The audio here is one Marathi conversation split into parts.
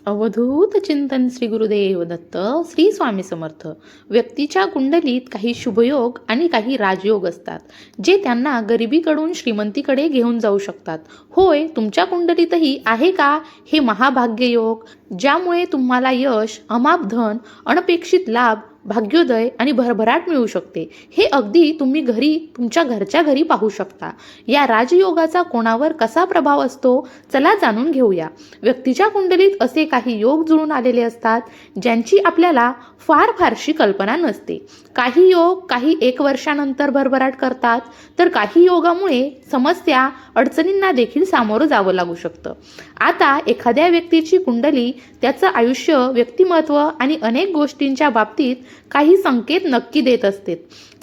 अवधूत चिंतन श्री गुरुदेव दत्त श्री स्वामी समर्थ. व्यक्तीच्या कुंडलीत काही शुभयोग आणि काही राजयोग असतात, जे त्यांना गरिबीकडून श्रीमंतीकडे घेऊन जाऊ शकतात. होय, तुमच्या कुंडलीतही आहे का हे महाभाग्य योग, ज्यामुळे तुम्हाला यश, अमाप धन, अनपेक्षित लाभ, भाग्योदय आणि भरभराट मिळू शकते. हे अगदी तुम्ही तुमच्या घरच्या घरी पाहू शकता. या राजयोगाचा कोणावर कसा प्रभाव असतो, चला जाणून घेऊया. व्यक्तीच्या कुंडलीत असे काही योग जुळून आलेले असतात, ज्यांची आपल्याला फारशी कल्पना नसते. काही योग काही 1 वर्षानंतर भरभराट करतात, तर काही योगामुळे समस्या, अडचणींना देखील सामोरं जावं लागू शकतं. आता एखाद्या व्यक्तीची कुंडली त्याचं आयुष्य, व्यक्तिमत्व आणि अनेक गोष्टींच्या बाबतीत काही संकेत नक्की देत असते,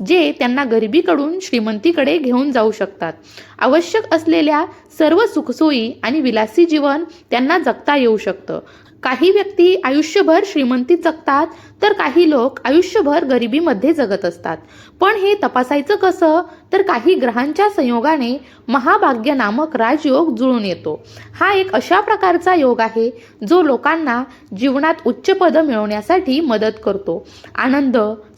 जे त्यांना गरिबीकडून श्रीमंतीकडे घेऊन जाऊ शकतात. आवश्यक असलेल्या सर्व सुखसोयी आणि विलासी जीवन त्यांना जगता येऊ शकतं. काही व्यक्ती आयुष्यभर श्रीमंतीत जगतात, तर काही लोक आयुष्यभर गरिबीमध्ये जगत असतात. पण हे तपासायचं कसं, तर काही ग्रहांच्या संयोगाने महाभाग्य नामक राजयोग जुळून येतो. हा एक अशा प्रकारचा योग आहे, जो लोकांना जीवनात उच्च पद मिळवण्यासाठी मदत करतो. आनंद,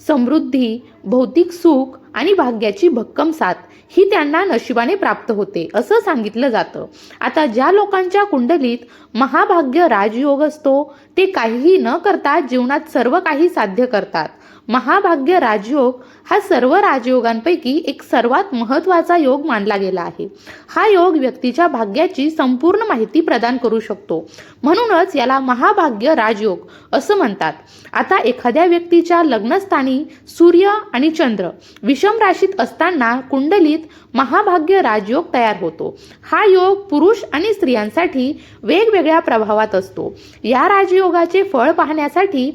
समृद्धी, भौतिक सुख आणि भाग्याची भक्कम साथ ही त्यांना नशिबाने प्राप्त होते, असं सांगितलं जातं. आता ज्या लोकांच्या कुंडलीत महाभाग्य राजयोग असतो, ते काहीही न करता जीवनात सर्व काही साध्य करतात. महाभाग्य राजयोग हा सर्व राजयोगांपैकी एक सर्वात महत्त्वाचा योग मानला गेला आहे. हा योग व्यक्तीच्या भाग्याची संपूर्ण माहिती प्रदान करू शकतो. म्हणूनच याला महाभाग्य राजयोग असं म्हणतात. आता एखाद्या व्यक्तीच्या लग्नस्थानी सूर्य आणि चंद्र विषम राशीत असताना कुंडलीत महाभाग्य राजयोग तयार होतो. हा योग पुरुष आणि स्त्रियांसाठी वेगवेगळ्या प्रभावात असतो. या राजयोगाचे फळ पाहण्यासाठी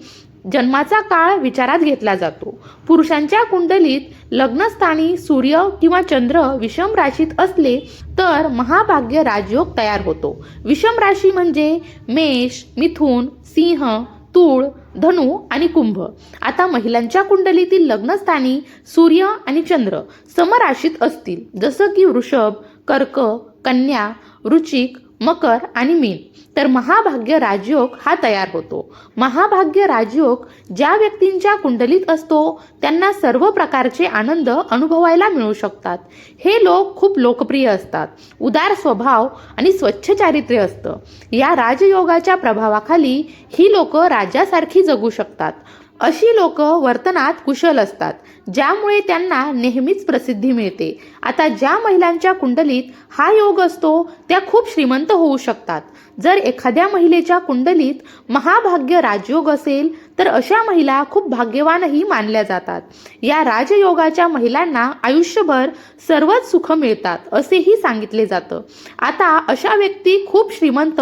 जन्माचा काळ विचारात घेतला जातो. पुरुषांच्या कुंडलीत लग्नस्थानी सूर्य किंवा चंद्र विषम राशीत असले तर महाभाग्य राजयोग तयार होतो. विषम राशी म्हणजे मेष, मिथुन, सिंह, तूळ, धनु आणि कुंभ. आता महिलांच्या कुंडलीतील लग्नस्थानी सूर्य आणि चंद्र समराशीत असतील, जसं की वृषभ, कर्क, कन्या, वृश्चिक, मकर आणि मीन, तर महाभाग्य राजयोग हा तयार होतो. महाभाग्य राजयोग ज्या व्यक्तींच्या कुंडलीत असतो, त्यांना सर्व प्रकारचे आनंद अनुभवायला मिळू शकतात. हे लोक खूप लोकप्रिय असतात. उदार स्वभाव आणि स्वच्छ चारित्र्य असतं. या राजयोगाच्या प्रभावाखाली ही लोक राजासारखी जगू शकतात. अशी लोक वर्तनात कुशल असतात, ज्यामुळे त्यांना नेहमीच प्रसिद्धी मिळते. आता ज्या महिलांच्या कुंडलीत हा योग असतो, त्या खूप श्रीमंत होऊ शकतात. जर एखाद्या महिलेच्या कुंडलीत महाभाग्य राजयोग असेल, तर अशा महिला खूप भाग्यवानही मानल्या जातात. या राजयोगाच्या महिलांना आयुष्यभर सर्वच सुख मिळतात, असेही सांगितले जातं. आता अशा व्यक्ती खूप श्रीमंत,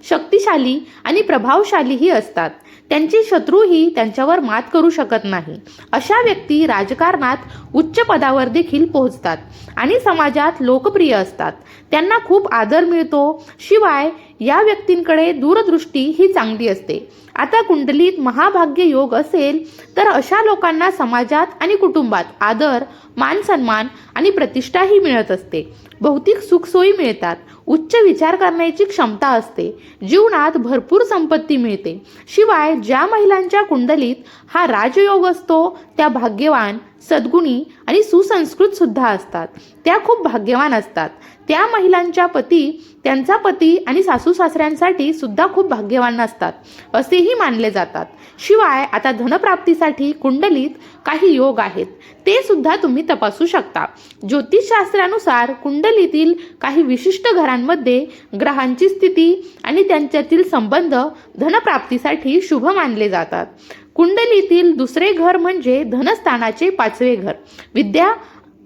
शक्तिशाली आणि प्रभावशालीही असतात. त्यांचे शत्रूही त्यांच्यावर मात करू शकत नाही. अशा व्यक्ती राजकारणात उच्च पदावर देखील पोहोचतात आणि समाजात लोकप्रिय असतात. त्यांना खूप आदर मिळतो. शिवाय या व्यक्तींकडे दूरदृष्टी ही चांगली असते. आता कुंडलीत महाभाग्य योग असेल, तर अशा लोकांना समाजात आणि कुटुंबात आदर, मान सन्मान आणि प्रतिष्ठाही मिळत असते. भौतिक सुखसोयी मिळतात. उच्च विचार करण्याची क्षमता असते. जीवनात भरपूर संपत्ती मिळते. शिवाय ज्या महिलांच्या कुंडलीत हा राजयोग असतो, त्या भाग्यवान, सद्गुणी आणि सुसंस्कृत सुद्धा असतात. त्या खूप भाग्यवान असतात. त्या महिलांच्या त्यांचा पती आणि सासू सासऱ्यांसाठी सुद्धा खूप भाग्यवान असतात, असेही मानले जातात. शिवाय आता धनप्राप्तीसाठी कुंडलीत काही योग आहेत, ते सुद्धा तुम्ही तपासू शकता. ज्योतिषशास्त्रानुसार कुंडलीतील काही विशिष्ट घरांमध्ये ग्रहांची स्थिती आणि त्यांच्यातील संबंध धनप्राप्तीसाठी शुभ मानले जातात. कुंडलीतील दुसरे घर म्हणजे धनस्थानाचे 5वे घर, विद्या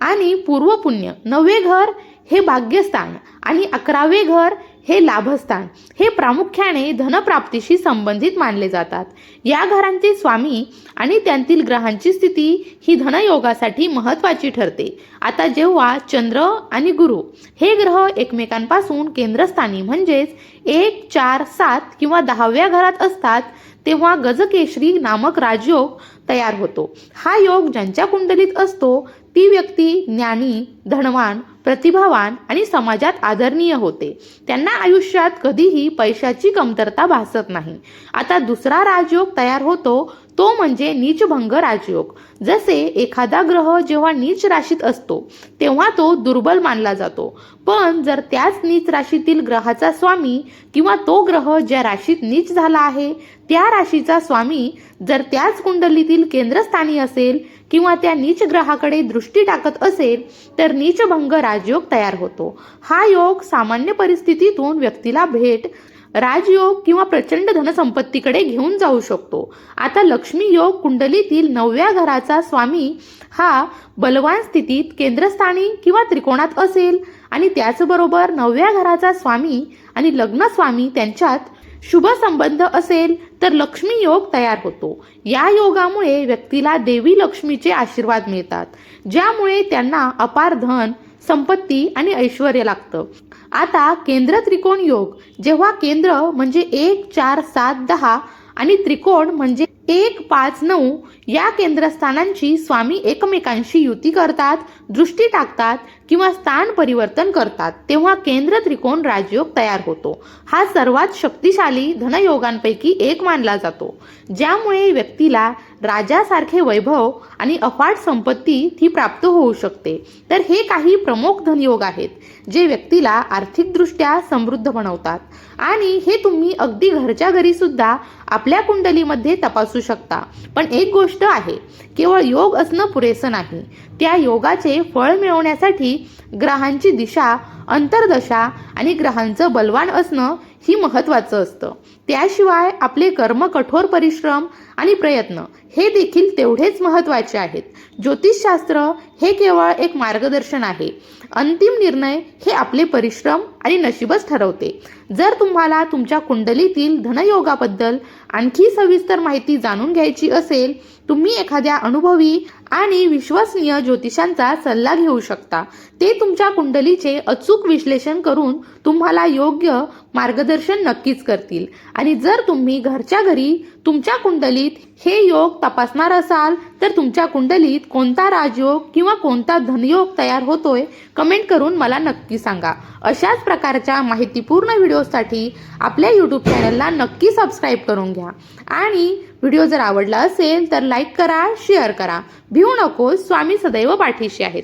आणि पूर्वपुण्य. 9वे घर हे भाग्यस्थान आणि 11वे घर हे लाभस्थान. हे प्रामुख्याने धनप्राप्तीशी संबंधित मानले जातात. या घरांचे स्वामी आणि त्यांतील ग्रहांची स्थिती ही धनयोगासाठी महत्त्वाची ठरते. आता जेव्हा चंद्र आणि गुरु हे ग्रह एकमेकांपासून केंद्रस्थानी म्हणजेच 1, 4, 7 किंवा 10व्या घरात असतात, तेव्हा गजकेशरी नामक राजयोग तयार होतो. हा योग ज्यांच्या कुंडलीत असतो, ती व्यक्ती ज्ञानी, धनवान, प्रतिभावान आणि समाजात आदरणीय होते. त्यांना आयुष्यात कधीही पैशाची कमतरता भासत नाही. आता दुसरा राजयोग तयार होतो तो म्हणजे नीचभंग राजयोग. जसे एखादा ग्रह जेव्हा नीच राशीत असतो तेव्हा तो दुर्बल मानला जातो, पण जर त्याच नीच राशीतील ग्रहाचा स्वामी किंवा तो ग्रह ज्या राशीत नीच झाला आहे त्या राशीचा स्वामी जर त्याच कुंडलीतील केंद्रस्थानी असेल किंवा त्या नीच ग्रहाकडे दृष्टी टाकत असेल तर नीचभंग राजयोग तयार होतो. हा योग सामान्य परिस्थितीतून व्यक्तीला भेट, राजयोग किंवा प्रचंड धनसंपत्तीकडे घेऊन जाऊ शकतो. आता लक्ष्मी योग कुंडलीतील 9व्या घराचा स्वामी हा बलवान स्थितीत केंद्रस्थानी किंवा त्रिकोणात असेल आणि त्याचबरोबर 9व्या घराचा स्वामी आणि लग्न स्वामी त्यांच्यात शुभ संबंध असेल तर लक्ष्मी योग तयार होतो. या योगामुळे व्यक्तीला देवी लक्ष्मीचे आशीर्वाद मिळतात, ज्यामुळे त्यांना अपार धन, संपत्ती आणि ऐश्वर्य लागतं. आता केंद्र त्रिकोण योग, जेव्हा केंद्र म्हणजे 1, 4, 7, 10 आणि त्रिकोण म्हणजे 1, 5, 9 या केंद्रस्थानांची स्वामी एकमेकांशी युती करतात, दृष्टी टाकतात किंवा स्थान परिवर्तन करतात तेव्हा केंद्र त्रिकोण राजयोग तयार होतो. हा सर्वात शक्तिशाली धनयोगांपैकी एक मानला जातो, ज्यामुळे व्यक्तीला राजासारखे वैभव आणि अफाट संपत्ती ती प्राप्त होऊ शकते. तर हे काही प्रमुख धनयोग आहेत जे व्यक्तीला आर्थिकदृष्ट्या समृद्ध बनवतात आणि हे तुम्ही अगदी घरच्या घरी सुद्धा आपल्या कुंडलीमध्ये तपासू शकता. पण एक गोष्ट आहे, केवळ योग असणं पुरेसं नाही. त्या योगाचे फळ मिळवण्यासाठी ग्रहांची दिशा, अंतर्दशा आणि ग्रहांचं बलवान असणं ही महत्त्वाचं असतं. त्याशिवाय आपले कर्म, कठोर परिश्रम आणि प्रयत्न हे देखील तेवढेच महत्त्वाचे आहेत. ज्योतिषशास्त्र हे केवळ एक मार्गदर्शन आहे. अंतिम निर्णय हे आपले परिश्रम आणि नशीबच ठरवते. जर तुम्हाला तुमच्या कुंडलीतील धनयोगाबद्दल आणखी सविस्तर माहिती जाणून घ्यायची असेल, तुम्ही एखाद्या अनुभवी आणि विश्वसनीय ज्योतिषांचा सल्ला घेऊ शकता. ते तुमच्या कुंडलीचे अचूक विश्लेषण करून तुम्हाला योग्य मार्गदर्शन नक्कीच करतील. आणि जर तुम्ही घरच्या घरी तुमच्या कुंडलीत हे योग तपासणार असाल तर तुमच्या कुंडलीत कोणता राजयोग किंवा कोणता धनयोग तयार होतोय कमेंट करून मला नक्की सांगा. अशाच प्रकारच्या माहितीपूर्ण व्हिडिओसाठी आपल्या यूट्यूब चॅनलला नक्की सबस्क्राईब करून घ्या आणि व्हिडिओ जर आवडला असेल तर लाईक करा, शेअर करा. भिवू नकोस, स्वामी सदैव पाठीशी आहेत.